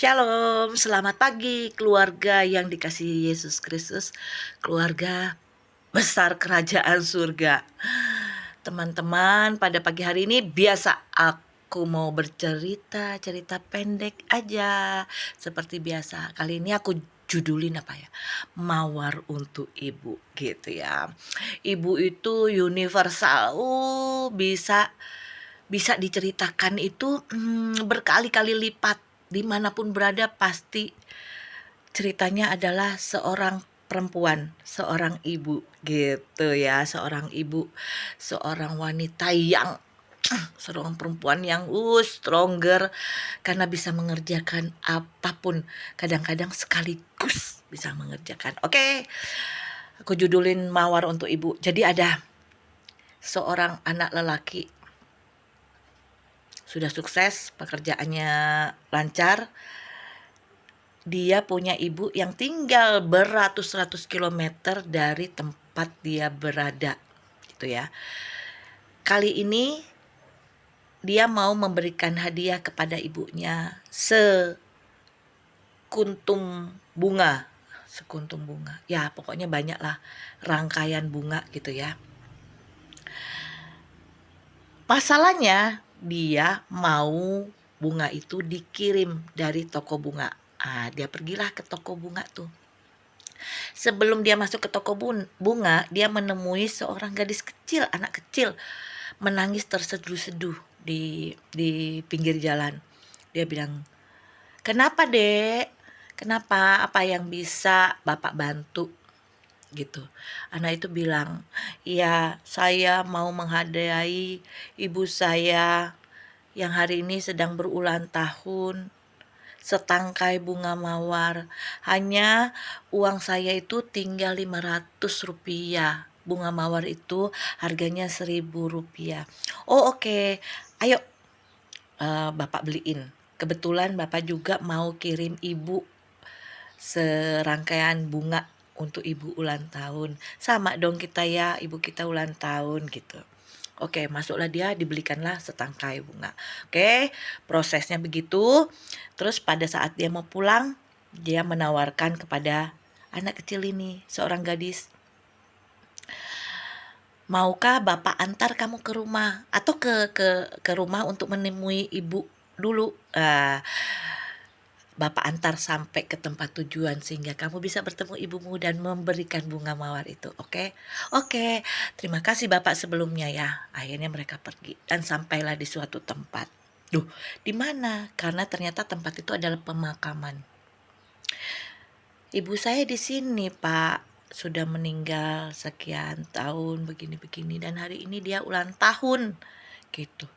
Shalom, selamat pagi keluarga yang dikasihi Yesus Kristus, keluarga besar kerajaan surga. Teman-teman, pada pagi hari ini biasa aku mau bercerita, cerita pendek aja. Seperti biasa, kali ini aku judulin apa ya? Mawar untuk Ibu gitu ya. Ibu itu universal, bisa diceritakan itu berkali-kali lipat. Dimanapun berada pasti ceritanya adalah seorang perempuan, seorang ibu gitu ya, seorang ibu, seorang wanita yang seorang perempuan yang stronger karena bisa mengerjakan apapun, kadang-kadang sekaligus bisa mengerjakan. Oke, aku judulin Mawar untuk Ibu. Jadi ada seorang anak lelaki sudah sukses, pekerjaannya lancar. Dia punya ibu yang tinggal beratus-ratus kilometer dari tempat dia berada, gitu ya. Kali ini dia mau memberikan hadiah kepada ibunya sekuntum bunga. Ya, pokoknya banyak lah rangkaian bunga gitu ya. Masalahnya dia mau bunga itu dikirim dari toko bunga. Dia pergilah ke toko bunga tuh. Sebelum dia masuk ke toko bunga, dia menemui seorang gadis kecil, anak kecil, menangis terseduh-seduh di pinggir jalan. Dia bilang, "Kenapa, Dek? Kenapa? Apa yang bisa Bapak bantu?" Gitu. Anak itu bilang, "Iya, saya mau menghadiahi ibu saya yang hari ini sedang berulang tahun setangkai bunga mawar. Hanya uang saya itu tinggal Rp500. Bunga mawar itu harganya Rp1.000. Oh oke, ayo Bapak beliin. Kebetulan Bapak juga mau kirim ibu serangkaian bunga untuk ibu ulang tahun. Sama dong kita ya, ibu kita ulang tahun gitu." Oke, masuklah dia, dibelikanlah setangkai bunga. Oke, prosesnya begitu. Terus pada saat dia mau pulang, dia menawarkan kepada anak kecil ini, seorang gadis, "Maukah Bapak antar kamu ke rumah atau ke rumah untuk menemui ibu dulu? Bapak antar sampai ke tempat tujuan sehingga kamu bisa bertemu ibumu dan memberikan bunga mawar itu, oke?" "Oke, terima kasih Bapak sebelumnya ya." Akhirnya mereka pergi dan sampailah di suatu tempat. Duh, di mana? Karena ternyata tempat itu adalah pemakaman. "Ibu saya di sini, Pak. Sudah meninggal sekian tahun begini-begini dan hari ini dia ulang tahun." Gitu.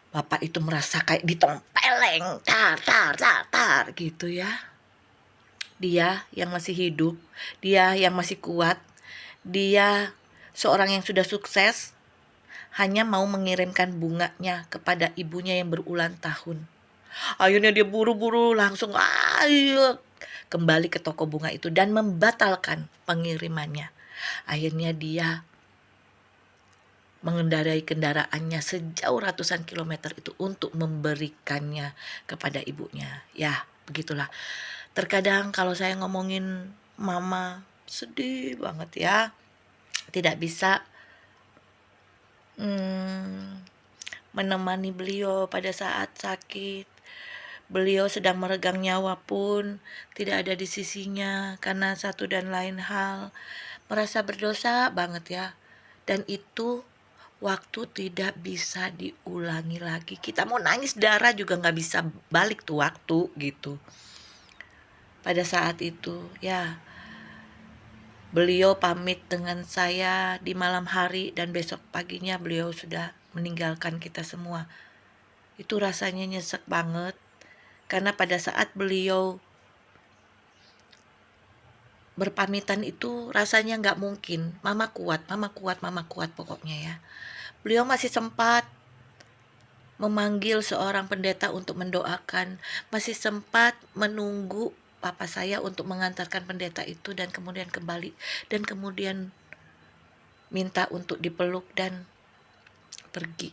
Bapak itu merasa kayak ditempeleng, tar gitu ya. Dia yang masih hidup, dia yang masih kuat, dia seorang yang sudah sukses, hanya mau mengirimkan bunganya kepada ibunya yang berulang tahun. Akhirnya dia buru-buru langsung ayo kembali ke toko bunga itu dan membatalkan pengirimannya. Akhirnya dia mengendarai kendaraannya sejauh ratusan kilometer itu untuk memberikannya kepada ibunya. Ya, begitulah. Terkadang kalau saya ngomongin mama, sedih banget ya. Tidak bisa menemani beliau pada saat sakit. Beliau sedang meregang nyawa pun tidak ada di sisinya karena satu dan lain hal. Merasa berdosa banget ya. Dan itu waktu tidak bisa diulangi lagi. Kita mau nangis darah juga gak bisa balik tuh waktu gitu. Pada saat itu ya, beliau pamit dengan saya di malam hari dan besok paginya beliau sudah meninggalkan kita semua. Itu rasanya nyesek banget karena pada saat beliau berpamitan itu rasanya gak mungkin. Mama kuat pokoknya ya. Beliau masih sempat memanggil seorang pendeta untuk mendoakan, masih sempat menunggu papa saya untuk mengantarkan pendeta itu dan kemudian kembali dan kemudian minta untuk dipeluk dan pergi.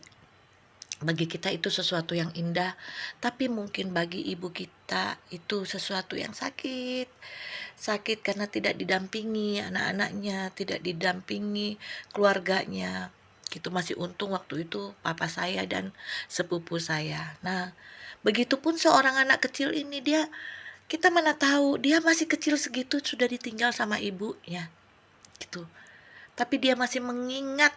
Bagi kita itu sesuatu yang indah, tapi mungkin bagi ibu kita itu sesuatu yang sakit. Sakit karena tidak didampingi anak-anaknya, tidak didampingi keluarganya. Gitu, masih untung waktu itu papa saya dan sepupu saya. Nah, begitupun seorang anak kecil ini, kita mana tahu dia masih kecil segitu sudah ditinggal sama ibunya, gitu. Tapi dia masih mengingat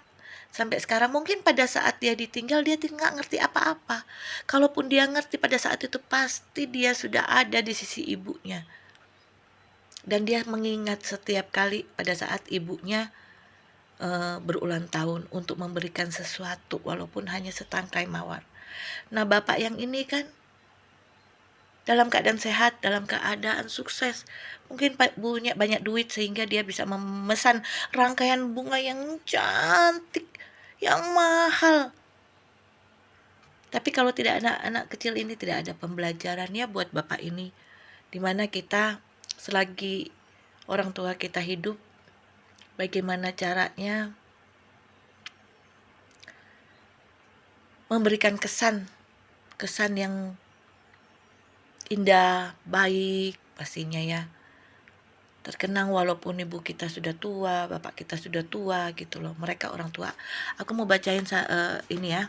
sampai sekarang. Mungkin pada saat dia ditinggal dia nggak ngerti apa-apa. Kalaupun dia ngerti pada saat itu pasti dia sudah ada di sisi ibunya. Dan dia mengingat setiap kali pada saat ibunya berulang tahun untuk memberikan sesuatu walaupun hanya setangkai mawar. Nah, bapak yang ini kan dalam keadaan sehat, dalam keadaan sukses. Mungkin punya banyak duit sehingga dia bisa memesan rangkaian bunga yang cantik, yang mahal. Tapi kalau tidak ada anak kecil ini, tidak ada pembelajarannya buat bapak ini. Dimana kita selagi orang tua kita hidup, bagaimana caranya memberikan kesan yang indah, baik pastinya ya. Terkenang walaupun ibu kita sudah tua, bapak kita sudah tua gitu loh. Mereka orang tua. Aku mau bacain ini ya.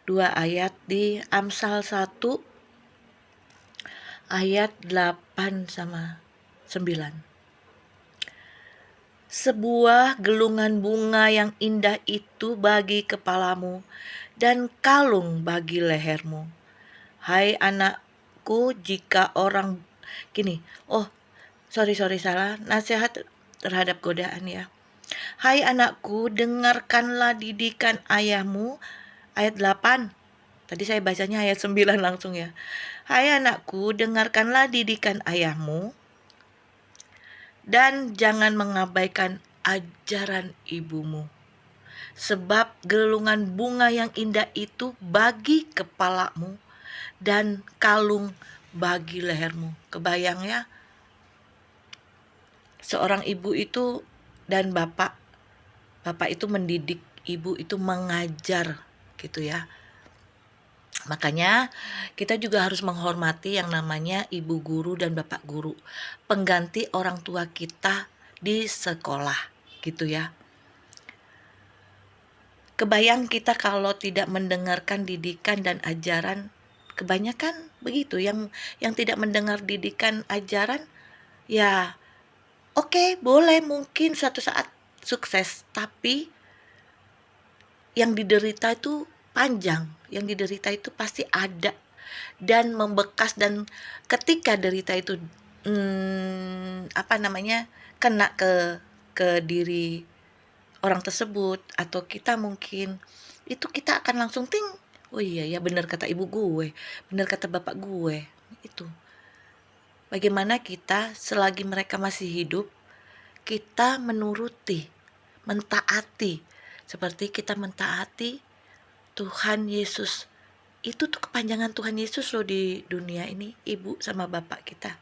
2 ayat di Amsal 1 ayat 8 sama 9. Sebuah gelungan bunga yang indah itu bagi kepalamu dan kalung bagi lehermu. Hai anakku, jika orang gini, sorry salah, nasihat terhadap godaan ya. Hai anakku, dengarkanlah didikan ayahmu. Ayat 8. Tadi saya bacanya ayat 9 langsung ya. Hai anakku, dengarkanlah didikan ayahmu dan jangan mengabaikan ajaran ibumu. Sebab gelungan bunga yang indah itu bagi kepalamu dan kalung bagi lehermu. Kebayang ya? Seorang ibu itu dan bapak itu mendidik, ibu itu mengajar gitu ya. Makanya kita juga harus menghormati yang namanya ibu guru dan bapak guru, pengganti orang tua kita di sekolah gitu ya. Kebayang kita kalau tidak mendengarkan didikan dan ajaran, kebanyakan begitu yang tidak mendengar didikan ajaran ya. Oke, boleh mungkin suatu saat sukses, tapi yang diderita itu panjang, yang diderita itu pasti ada dan membekas, dan ketika derita itu kena ke diri orang tersebut atau kita mungkin, itu kita akan langsung ting, oh iya ya benar kata ibu gue, benar kata bapak gue. Itu bagaimana kita selagi mereka masih hidup, kita menuruti, mentaati seperti kita mentaati Tuhan Yesus. Itu tuh kepanjangan Tuhan Yesus loh di dunia ini, ibu sama bapak kita.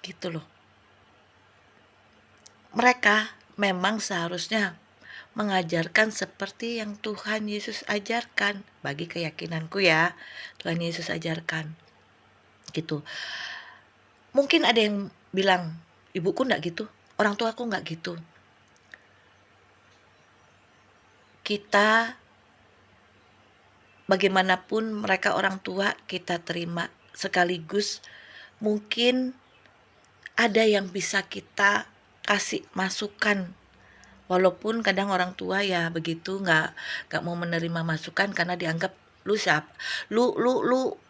Gitu loh. Mereka memang seharusnya mengajarkan seperti yang Tuhan Yesus ajarkan. Bagi keyakinanku ya, Tuhan Yesus ajarkan. Gitu. Mungkin ada yang bilang, ibuku enggak gitu, orang tuaku enggak gitu. Kita bagaimanapun mereka orang tua kita terima, sekaligus mungkin ada yang bisa kita kasih masukan, walaupun kadang orang tua ya begitu nggak mau menerima masukan karena dianggap lu siap, lu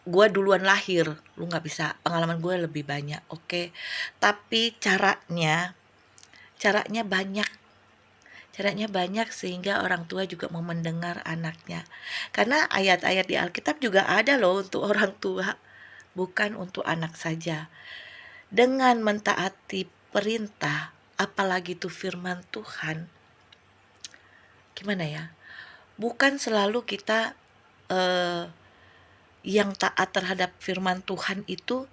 gue duluan lahir, lu nggak bisa, pengalaman gue lebih banyak. Oke. Tapi caranya banyak sehingga orang tua juga mau mendengar anaknya. Karena ayat-ayat di Alkitab juga ada loh untuk orang tua, bukan untuk anak saja. Dengan mentaati perintah, apalagi itu firman Tuhan, gimana ya? Bukan selalu kita yang taat terhadap firman Tuhan itu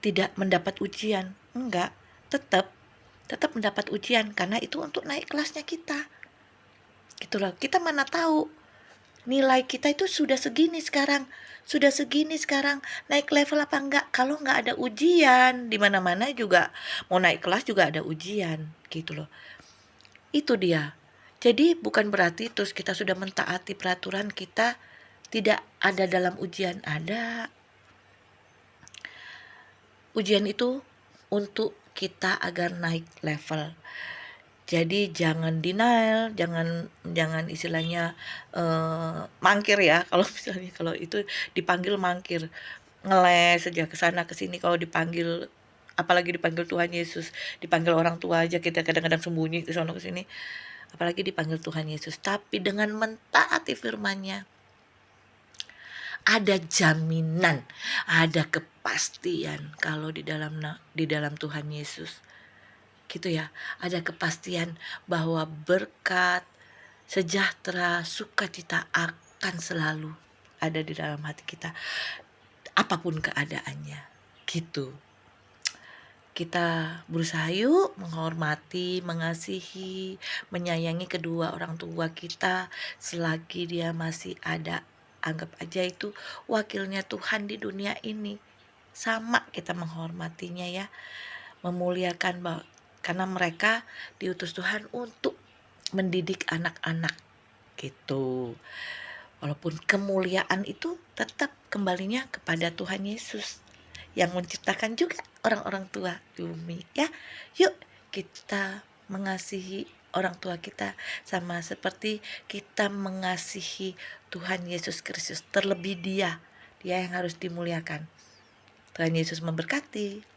tidak mendapat ujian. Enggak, tetap mendapat ujian karena itu untuk naik kelasnya kita. Gitu loh. Kita mana tahu nilai kita itu sudah segini sekarang, naik level apa enggak? Kalau nggak ada ujian, di mana-mana juga mau naik kelas juga ada ujian, gitu loh. Itu dia. Jadi bukan berarti terus kita sudah mentaati peraturan kita tidak ada dalam ujian, ada. Ujian itu untuk kita agar naik level. Jadi jangan denial, jangan jangan istilahnya, mangkir ya, kalau misalnya kalau itu dipanggil mangkir, ngeles aja ke sana ke sini kalau dipanggil, apalagi dipanggil Tuhan Yesus, dipanggil orang tua aja kita kadang-kadang sembunyi ke sono ke sini, apalagi dipanggil Tuhan Yesus. Tapi dengan mentaati firman-Nya, ada jaminan, ada kepastian kalau di dalam Tuhan Yesus. Gitu ya, ada kepastian bahwa berkat, sejahtera, sukacita akan selalu ada di dalam hati kita, apapun keadaannya, gitu. Kita berusaha yuk menghormati, mengasihi, menyayangi kedua orang tua kita selagi dia masih ada. Anggap aja itu wakilnya Tuhan di dunia ini. Sama kita menghormatinya ya, memuliakan karena mereka diutus Tuhan untuk mendidik anak-anak gitu. Walaupun kemuliaan itu tetap kembalinya kepada Tuhan Yesus yang menciptakan juga orang-orang tua di bumi ya. Yuk kita mengasihi orang tua kita sama seperti kita mengasihi Tuhan Yesus Kristus, terlebih dia yang harus dimuliakan. Tuhan Yesus memberkati.